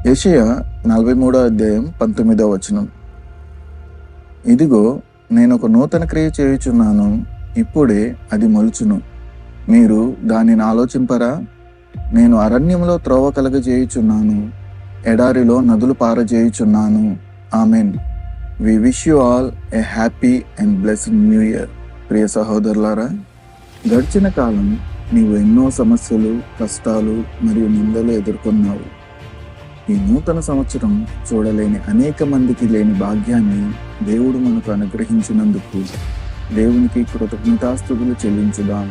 యెషయా 43:19. ఇదిగో, నేనొక నూతన క్రియ చేయుచున్నాను, ఇప్పుడే అది మొలుచును, మీరు దానిని ఆలోచింపరా? నేను అరణ్యంలో త్రోవ కలగజేయుచున్నాను, ఎడారిలో నదులు పారజేయుచున్నాను. Amen. We wish you all a happy and blessed new year. ప్రియ సహోదరులారా, గడిచిన కాలం నీవు ఎన్నో సమస్యలు, కష్టాలు మరియు నిందలు ఎదుర్కొన్నావు. ఈ నూతన సంవత్సరం చూడలేని అనేక మందికి లేని భాగ్యాన్ని దేవుడు మనకు అనుగ్రహించినందుకు దేవునికి కృతజ్ఞతాస్తుతులు చెల్లించుదాం.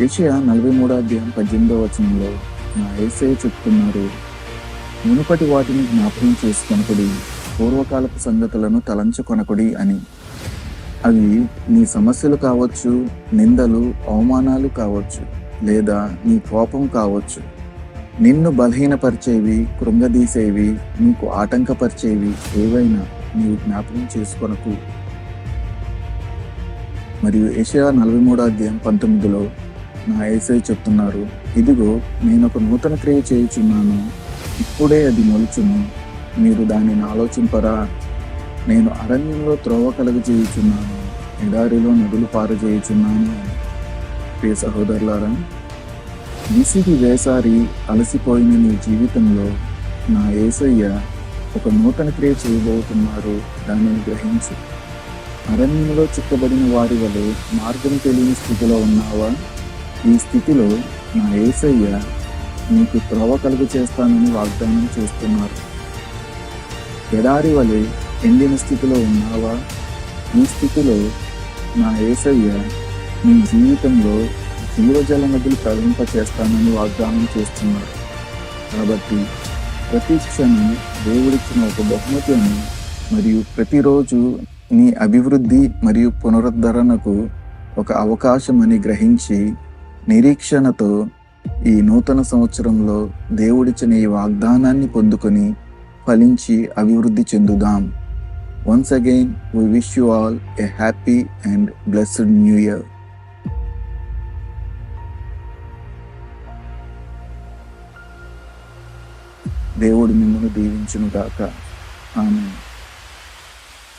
యెషయా 43:18 నా యేసయ్య చెప్తున్నారు, మునుపటి వాటిని జ్ఞాపకం చేసుకొనకుడి, పూర్వకాలపు సంగతులను తలంచుకొనకుడి అని. అవి నీ సమస్యలు కావచ్చు, నిందలు, అవమానాలు కావచ్చు, లేదా నీ కోపం కావచ్చు. నిన్ను బలహీనపరిచేవి, కృంగదీసేవి, నీకు ఆటంకపరిచేవి ఏవైనా నీవు జ్ఞాపకం చేసుకొనకు. మరియు యెషయా 43:19 నా యేసయ్య చెప్తున్నారు, ఇదిగో, నేనొక నూతన క్రియ చేయుచున్నాను, ఇప్పుడే అది మొలుచును, మీరు దానిని ఆలోచింపరా? నేను అరణ్యంలో త్రోవ కలగజేయుచున్నాను, ఎడారిలో నదులు పారజేయుచున్నాను అని. ప్రియ సహోదరులారా, విసిగి వేసారి అలసిపోయిన నీ జీవితంలో నా యేసయ్య ఒక నూతన క్రియ చేయబోతున్నారు, దానిని గ్రహించు. అరణ్యంలో చిక్కబడిన వారి వలె మార్గం తెలియని స్థితిలో ఉన్నావా? ఈ స్థితిలో నా యేసయ్య నీకు త్రోవ కలుగ చేస్తానని వాగ్దానం చేస్తున్నారు. ఎడారి వలె ఎండిన స్థితిలో ఉన్నావా? ఈ స్థితిలో నా యేసయ్య నీ జీవితంలో జీవజల నదులు ప్రవహింప చేస్తానని వాగ్దానం చేస్తున్నారు. కాబట్టి ప్రతి క్షణం దేవుడిచ్చిన ఒక బహుమతి అని, మరియు ప్రతిరోజు నీ అభివృద్ధి మరియు పునరుద్ధరణకు ఒక అవకాశం అని గ్రహించి నిరీక్షణతో ఈ నూతన సంవత్సరంలో దేవుడిచ్చిన ఈ వాగ్దానాన్ని పొందుకొని ఫలించి అభివృద్ధి చెందుదాం. Once again, we wish you all a happy and blessed new year. దేవుడు మిమ్మల్ని దీవించును గాక. ఆమేన్.